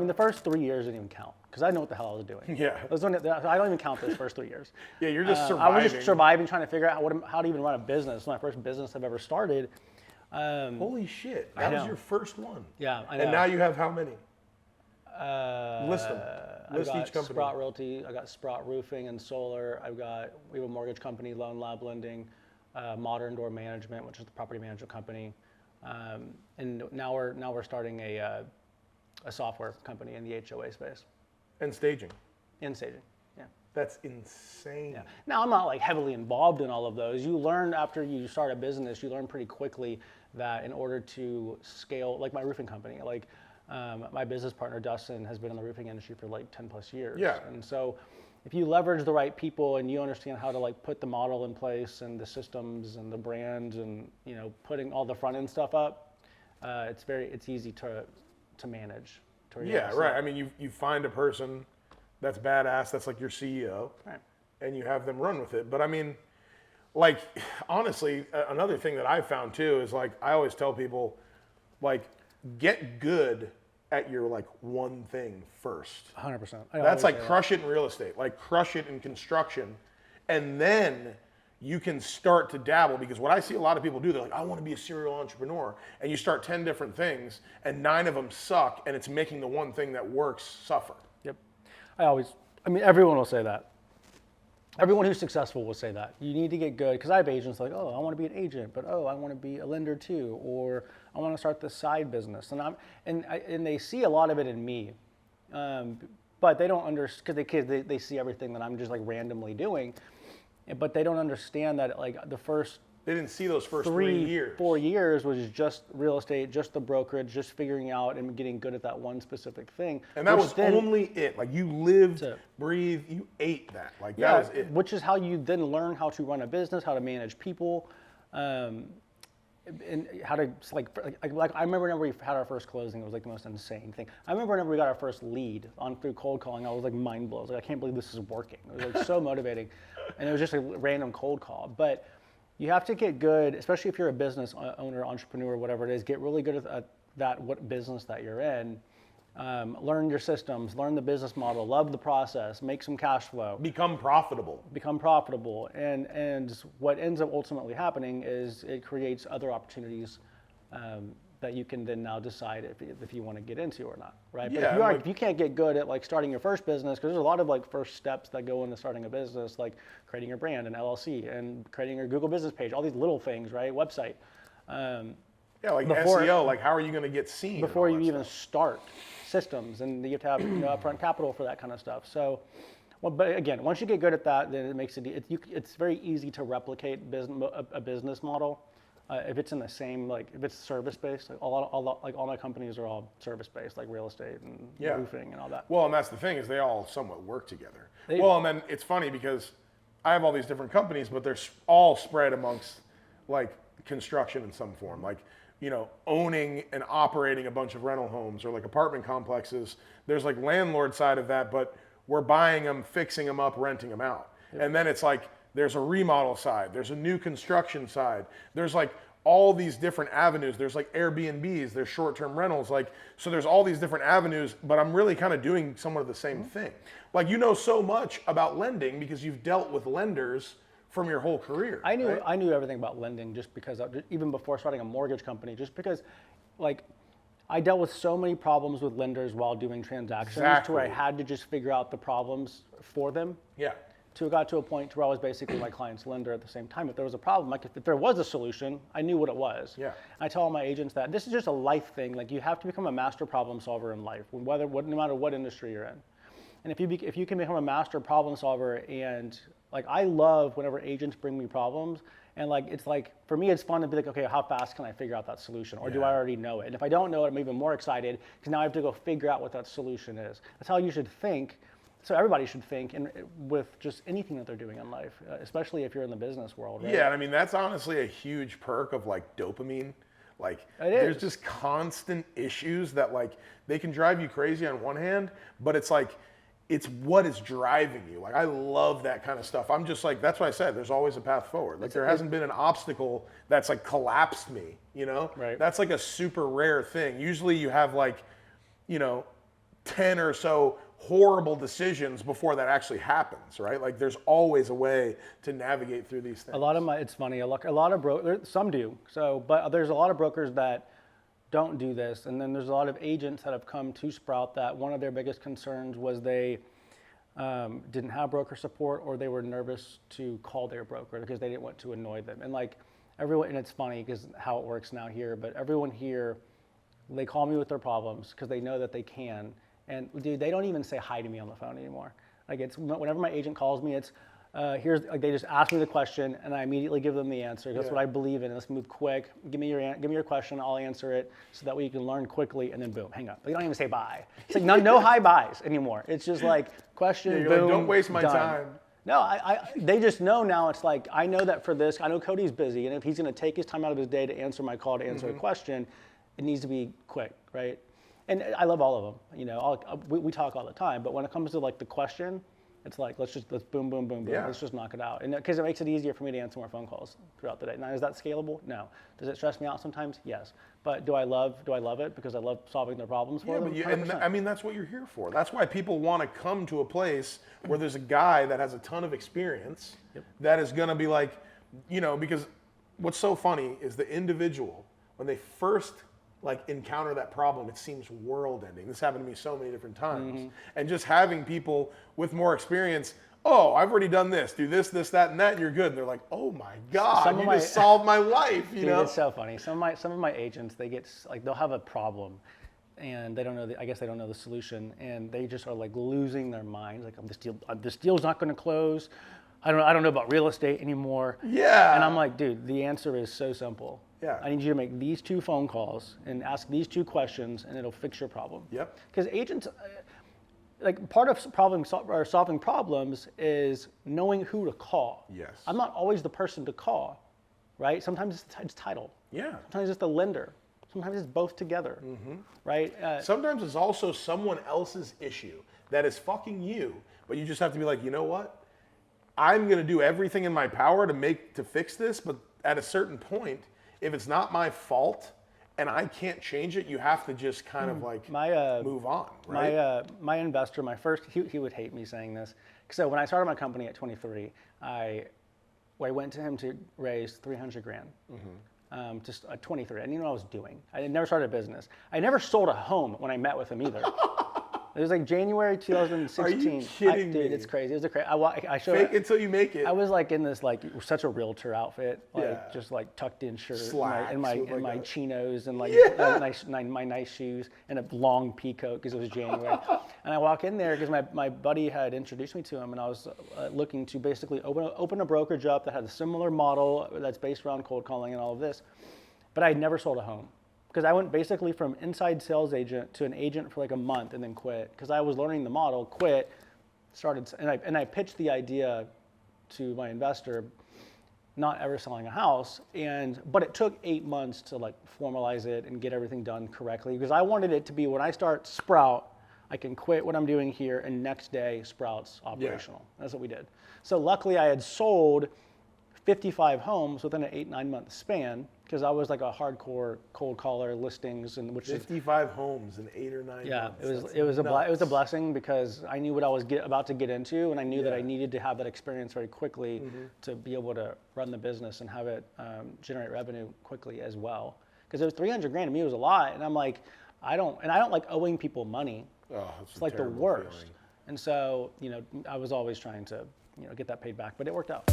mean, the first 3 years didn't even count because I know what the hell I was doing. Yeah. I don't even count those first 3 years. Yeah, you're just I surviving. was just surviving, trying to figure out how to even run a business. My first business I've ever started. Holy shit! That was know. your first one. Yeah, I know. And now you have how many? List them. I List got each company. Sprout Realty. I got Sprout Roofing and Solar. We have a mortgage company, Loan Lab Lending, Modern Door Management, which is the property management company, and now we're starting a software company in the HOA space. And staging. In staging. Yeah. That's insane. Yeah. Now I'm not like heavily involved in all of those. You learn after you start a business, you learn pretty quickly that in order to scale, like my roofing company, like my business partner Dustin has been in the roofing industry for like 10 plus years. Yeah. And so if you leverage the right people and you understand how to like put the model in place and the systems and the brand and putting all the front end stuff up, it's easy to manage. Yeah, right. I mean, you find a person that's badass, that's like your CEO, Right. and you have them run with it. But I mean, like, honestly, another thing that I've found too is like, I always tell people, like, get good at your like one thing first. 100%. That's like crush it in real estate, like crush it in construction, and then you can start to dabble. Because what I see a lot of people do, they're like, I want to be a serial entrepreneur, and you start 10 different things, and 9 of them suck, and it's making the one thing that works suffer. Yep. Everyone will say that. Everyone who's successful will say that. You need to get good, because I have agents like, oh, I want to be an agent, but oh, I want to be a lender too, or I want to start this side business, and they see a lot of it in me, but they don't understand because they see everything that I'm just like randomly doing, but they don't understand that like They didn't see those first 3 years. 4 years was just real estate, just the brokerage, just figuring out and getting good at that one specific thing. And that was only it. Like you lived, That's it. breathed, you ate that. Like Yeah, that was it. which is how you then learn how to run a business, how to manage people, and how to like I remember whenever we had our first closing, it was like the most insane thing. I remember whenever we got our first lead through cold calling, I was like mind blown. I was like, I can't believe this is working. It was like so motivating, and it was just a random cold call. But you have to get good, especially if you're a business owner, entrepreneur, whatever it is. Get really good at that what business that you're in. Learn your systems, learn the business model, love the process, make some cash flow. Become profitable. And what ends up ultimately happening is it creates other opportunities that you can then now decide if you want to get into or not, right? Yeah, But if you can't get good at like starting your first business, because there's a lot of like first steps that go into starting a business, like creating your brand and LLC and creating your Google business page, all these little things, right? Website. Yeah, like SEO, like how are you going to get seen? Before you even start systems, and you have to have upfront capital for that kind of stuff. So, but again, once you get good at that, then it makes it's very easy to replicate a business model if it's in the same, like if it's service based. Like all my companies are all service based, like real estate and roofing and all that. Well, and that's the thing is they all somewhat work together. And then it's funny because I have all these different companies, but they're all spread amongst like construction in some form, like owning and operating a bunch of rental homes or like apartment complexes. There's like landlord side of that, but we're buying them, fixing them up, renting them out. Yep. And then it's like there's a remodel side, there's a new construction side, there's like all these different avenues. There's like Airbnbs, there's short-term rentals, like so there's all these different avenues, but I'm really kind of doing somewhat of the same thing. Like so much about lending because you've dealt with lenders from your whole career. I knew everything about lending just because even before starting a mortgage company, just because like I dealt with so many problems with lenders while doing transactions to where I had to just figure out the problems for them. Yeah. To got to a point to where I was basically my client's lender at the same time. If there was a problem, like if there was a solution, I knew what it was. Yeah. I tell all my agents that this is just a life thing. Like you have to become a master problem solver in life, no matter what industry you're in. And if you can become a master problem solver, and like I love whenever agents bring me problems, and like it's like for me it's fun to be like, okay, how fast can I figure out that solution, or do I already know it? And if I don't know it, I'm even more excited because now I have to go figure out what that solution is. That's how you should think. So everybody should think with just anything that they're doing in life, especially if you're in the business world. Right? Yeah, I mean that's honestly a huge perk of like dopamine. Like there's just constant issues that like they can drive you crazy on one hand, but it's like it's what is driving you. Like I love that kind of stuff. I'm just like, that's why I said there's always a path forward. Like there hasn't been an obstacle that's like collapsed me, Right. That's like a super rare thing. Usually you have like, 10 or so horrible decisions before that actually happens, right? Like there's always a way to navigate through these things. It's funny, a lot of brokers, some do, but there's a lot of brokers that don't do this. And then there's a lot of agents that have come to Sprout that one of their biggest concerns was they didn't have broker support, or they were nervous to call their broker because they didn't want to annoy them. And like everyone, and it's funny because how it works now here, but everyone here, they call me with their problems because they know that they can. And dude, they don't even say hi to me on the phone anymore. Like it's whenever my agent calls me, it's they just ask me the question and I immediately give them the answer. That's what I believe in. Let's move quick. Give me your question. I'll answer it so that way you can learn quickly, and then boom, hang up. They don't even say bye. It's like no hi byes anymore. It's just like question, you're boom, like, don't waste my done. time. No, they just know now. It's like, I know that for this, I know Cody's busy, and if he's going to take his time out of his day to answer my call, to answer a question, it needs to be quick, right? And I love all of them. You know, we talk all the time, but when it comes to like the question, it's like let's boom, boom, boom, boom. Yeah. Let's just knock it out, and because it makes it easier for me to answer more phone calls throughout the day. Now, is that scalable? No. Does it stress me out sometimes? Yes. But do I love it because I love solving their problems for them? And I mean, that's what you're here for. That's why people want to come to a place where there's a guy that has a ton of experience that is going to be like, you know, because what's so funny is the individual, when they first like encounter that problem, it seems world ending. This happened to me so many different times. And just having people with more experience, oh, I've already done this, do this, that, and that, and you're good. And they're like, oh my God, you just solved my life, you know? It's so funny. Some of my agents, they get, like, they'll have a problem and they don't know, I guess they don't know the solution, and they just are like losing their minds. Like, this deal's not gonna close. I don't know about real estate anymore. Yeah. And I'm like, dude, the answer is so simple. Yeah. I need you to make these 2 phone calls and ask these 2 questions, and it'll fix your problem. Yep. Because agents, like part of solving problems is knowing who to call. Yes. I'm not always the person to call, right? Sometimes it's title. Yeah. Sometimes it's the lender. Sometimes it's both together, right? Sometimes it's also someone else's issue that is fucking you, but you just have to be like, you know what? I'm going to do everything in my power to fix this, but at a certain point, if it's not my fault and I can't change it, you have to just kind of like move on, right? My investor, he would hate me saying this. So when I started my company at 23, I went to him to raise 300 grand. Just at 23. I didn't know what I was doing. I had never started a business. I never sold a home when I met with him either. It was like January 2016. Are you kidding me? Dude, it's crazy. It was I showed Fake it till you make it. I was like in this like such a realtor outfit, like just like tucked in shirt, Slacks and my with like chinos, and like my nice shoes, and a long pea coat because it was January. And I walk in there because my buddy had introduced me to him, and I was looking to basically open a brokerage up that had a similar model that's based around cold calling and all of this, but I had never sold a home. Because I went basically from inside sales agent to an agent for like a month and then quit. Because I was learning the model, quit, started, and I pitched the idea to my investor, not ever selling a house. But it took 8 months to like formalize it and get everything done correctly. Because I wanted it to be when I start Sprout, I can quit what I'm doing here, and next day Sprout's operational. Yeah. That's what we did. So luckily I had sold 55 homes within an 8-9 month span, because I was like a hardcore cold caller listings, and 55 homes in 8 or 9 months. Yeah, it was a blessing, because I knew what I was about to get into, and I knew that I needed to have that experience very quickly to be able to run the business and have it generate revenue quickly as well. Because it was 300 grand to me, it was a lot, and I'm like, I don't like owing people money. Oh, it's like the worst. Feeling. And so, I was always trying to get that paid back, but it worked out.